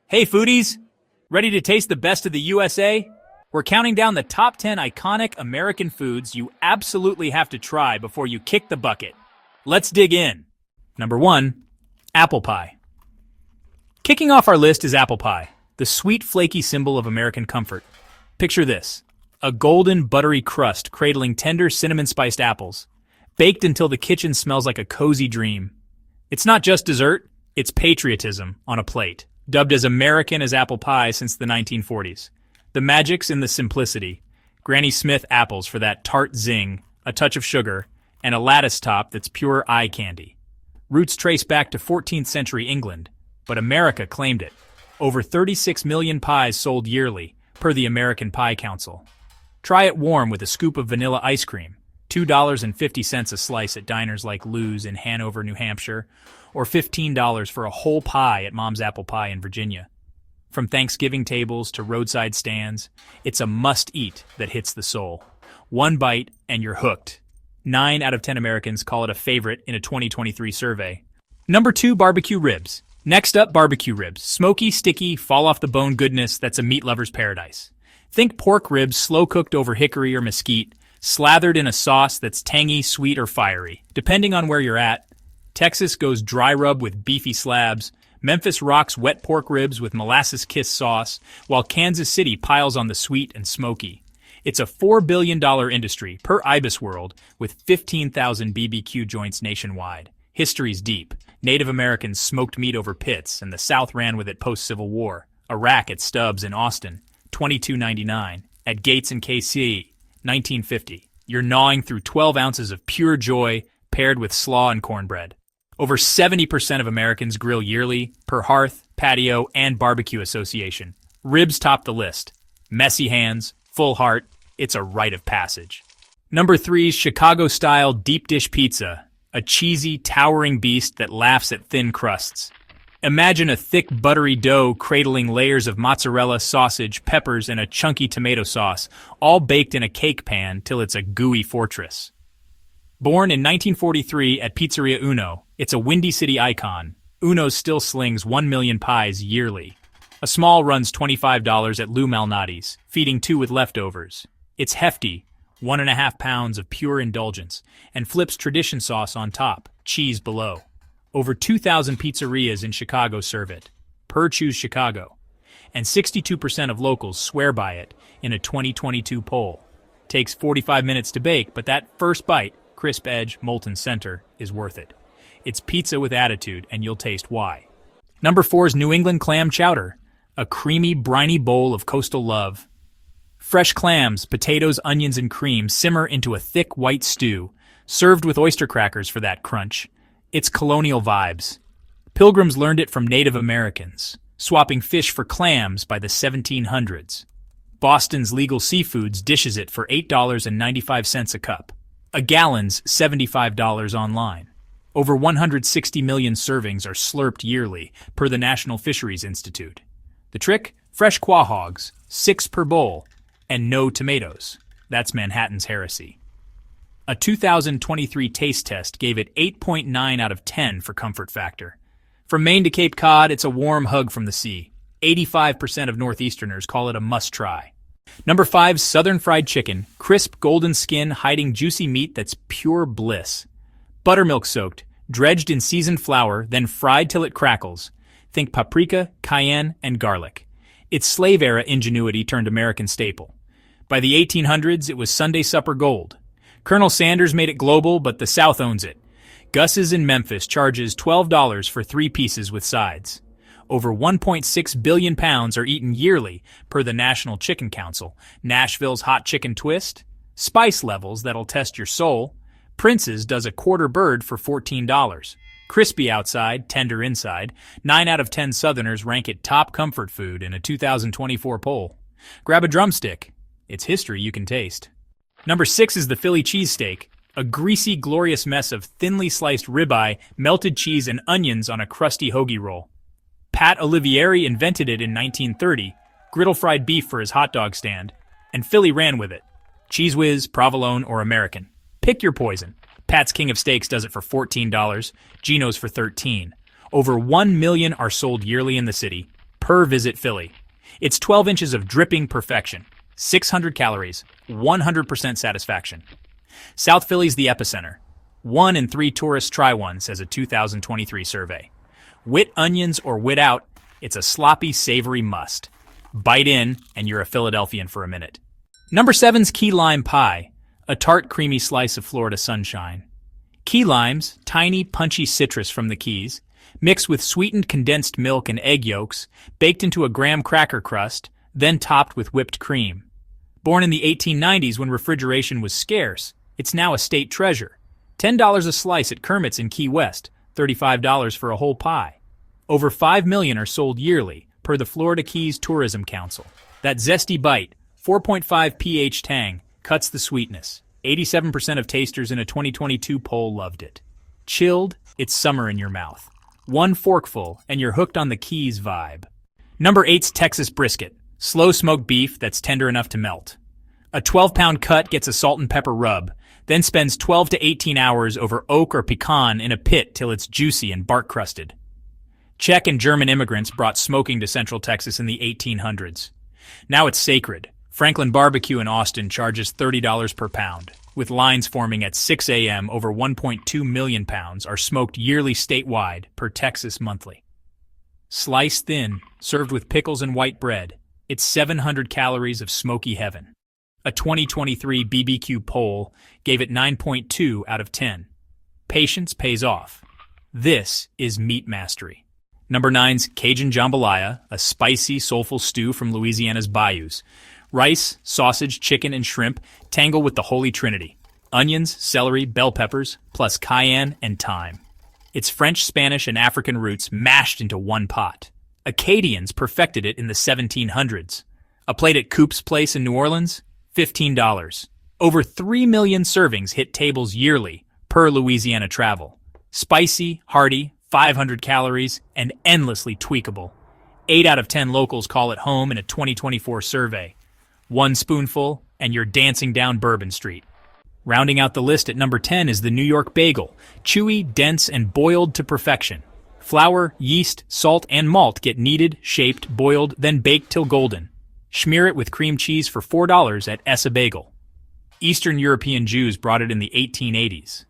Hey foodies! Ready to taste the best of the USA? We're counting down the top 10 iconic American foods you absolutely have to try before you kick the bucket. Let's dig in. Number 1. Apple pie. Kicking off our list is apple pie, the sweet, flaky symbol of American comfort. Picture this: a golden, buttery crust cradling tender, cinnamon-spiced apples, baked until the kitchen smells like a cozy dream. It's not just dessert, it's patriotism on a plate. Dubbed as American as apple pie since the 1940s. The magic's in the simplicity. Granny Smith apples for that tart zing, a touch of sugar, and a lattice top that's pure eye candy. Roots trace back to 14th century England, but America claimed it. Over 36 million pies sold yearly, per the American Pie Council. Try it warm with a scoop of vanilla ice cream, $2.50 a slice at diners like Lou's in Hanover, New Hampshire, or $15 for a whole pie at Mom's Apple Pie in Virginia. From Thanksgiving tables to roadside stands, it's a must-eat that hits the soul. One bite and you're hooked. 9 out of 10 Americans call it a favorite in a 2023 survey. Number 2, barbecue ribs. Next up, barbecue ribs. Smoky, sticky, fall-off-the-bone goodness that's a meat lover's paradise. Think pork ribs slow-cooked over hickory or mesquite, slathered in a sauce that's tangy, sweet, or fiery, depending on where you're at. Texas goes dry rub with beefy slabs. Memphis rocks wet pork ribs with molasses kiss sauce, while Kansas City piles on the sweet and smoky. It's a $4 billion industry, per Ibis World, with 15,000 BBQ joints nationwide. History's deep. Native Americans smoked meat over pits, and the South ran with it post-Civil War. A rack at Stubbs in Austin, $22.99. At Gates in KC, $19.50. You're gnawing through 12 ounces of pure joy, paired with slaw and cornbread. Over 70% of Americans grill yearly, per Hearth, Patio, and Barbecue Association. Ribs top the list. Messy hands, full heart, it's a rite of passage. Number 3 is Chicago-style deep dish pizza, a cheesy, towering beast that laughs at thin crusts. Imagine a thick, buttery dough cradling layers of mozzarella, sausage, peppers, and a chunky tomato sauce, all baked in a cake pan till it's a gooey fortress. Born in 1943 at Pizzeria Uno, it's a Windy City icon. Uno still slings 1 million pies yearly. A small runs $25 at Lou Malnati's, feeding 2 with leftovers. It's hefty, 1.5 pounds of pure indulgence, and flips tradition sauce on top, cheese below. Over 2,000 pizzerias in Chicago serve it, per Choose Chicago, and 62% of locals swear by it in a 2022 poll. Takes 45 minutes to bake, but that first bite, crisp edge, molten center, is worth it. It's pizza with attitude, and you'll taste why. Number 4 is New England clam chowder, a creamy, briny bowl of coastal love. Fresh clams, potatoes, onions, and cream simmer into a thick white stew, served with oyster crackers for that crunch. It's colonial vibes. Pilgrims learned it from Native Americans, swapping fish for clams by the 1700s. Boston's Legal Seafoods dishes it for $8.95 a cup. A gallon's $75 online. Over 160 million servings are slurped yearly, per the National Fisheries Institute. The trick? Fresh quahogs, 6 per bowl, and no tomatoes. That's Manhattan's heresy. A 2023 taste test gave it 8.9 out of 10 for comfort factor. From Maine to Cape Cod, it's a warm hug from the sea. 85% of Northeasterners call it a must-try. Number 5, Southern fried chicken, crisp golden skin hiding juicy meat that's pure bliss. Buttermilk soaked, dredged in seasoned flour, then fried till it crackles. Think paprika, cayenne, and garlic. It's slave-era ingenuity turned American staple. By the 1800s, it was Sunday supper gold. Colonel Sanders made it global, but the South owns it. Gus's in Memphis charges $12 for 3 pieces with sides. Over 1.6 billion pounds are eaten yearly, per the National Chicken Council. Nashville's hot chicken twist, spice levels that'll test your soul. Prince's does a quarter bird for $14. Crispy outside, tender inside. 9 out of 10 Southerners rank it top comfort food in a 2024 poll. Grab a drumstick. It's history you can taste. Number 6 is the Philly cheesesteak, a greasy, glorious mess of thinly sliced ribeye, melted cheese, and onions on a crusty hoagie roll. Pat Olivieri invented it in 1930, griddle-fried beef for his hot dog stand, and Philly ran with it. Cheese Whiz, provolone, or American. Pick your poison. Pat's King of Steaks does it for $14, Geno's for $13. Over 1 million are sold yearly in the city, per visit Philly. It's 12 inches of dripping perfection, 600 calories, 100% satisfaction. South Philly's the epicenter. 1 in 3 tourists try one, says a 2023 survey. Wit onions or wit out, it's a sloppy, savory must. Bite in, and you're a Philadelphian for a minute. Number 7's key lime pie, a tart, creamy slice of Florida sunshine. Key limes, tiny, punchy citrus from the Keys, mixed with sweetened condensed milk and egg yolks, baked into a graham cracker crust, then topped with whipped cream. Born in the 1890s when refrigeration was scarce, it's now a state treasure. $10 a slice at Kermit's in Key West, $35 for a whole pie. Over 5 million are sold yearly, per the Florida Keys Tourism Council. That zesty bite, 4.5 pH tang, cuts the sweetness. 87% of tasters in a 2022 poll loved it. Chilled, it's summer in your mouth. 1 forkful, and you're hooked on the Keys vibe. Number 8's Texas Brisket, slow-smoked beef that's tender enough to melt. A 12-pound cut gets a salt and pepper rub, then spends 12 to 18 hours over oak or pecan in a pit till it's juicy and bark-crusted. Czech and German immigrants brought smoking to Central Texas in the 1800s. Now it's sacred. Franklin Barbecue in Austin charges $30 per pound. With lines forming at 6 a.m., over 1.2 million pounds are smoked yearly statewide per Texas Monthly. Sliced thin, served with pickles and white bread, it's 700 calories of smoky heaven. A 2023 BBQ poll gave it 9.2 out of 10. Patience pays off. This is meat mastery. Number 9's Cajun Jambalaya, a spicy, soulful stew from Louisiana's bayous. Rice, sausage, chicken, and shrimp tangle with the holy trinity. Onions, celery, bell peppers, plus cayenne and thyme. It's French, Spanish, and African roots mashed into one pot. Acadians perfected it in the 1700s. A plate at Coop's Place in New Orleans? $15. Over 3 million servings hit tables yearly, per Louisiana Travel. Spicy, hearty, 500 calories, and endlessly tweakable. 8 out of 10 locals call it home in a 2024 survey. 1 spoonful, and you're dancing down Bourbon Street. Rounding out the list at number 10 is the New York Bagel, chewy, dense, and boiled to perfection. Flour, yeast, salt, and malt get kneaded, shaped, boiled, then baked till golden. Smear it with cream cheese for $4 at Essa Bagel. Eastern European Jews brought it in the 1880s.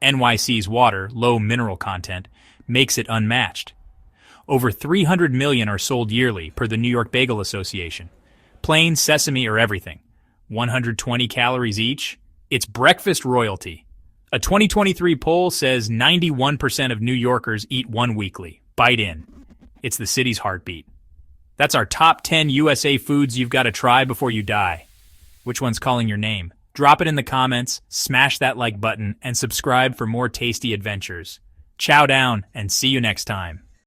NYC's water, low mineral content, makes it unmatched. Over 300 million are sold yearly, per the New York Bagel Association. Plain, sesame, or everything. 120 calories each. It's breakfast royalty. A 2023 poll says 91% of New Yorkers eat one weekly. Bite in. It's the city's heartbeat. That's our top 10 USA foods you've got to try before you die. Which one's calling your name? Drop it in the comments, smash that like button, and subscribe for more tasty adventures. Chow down, and see you next time.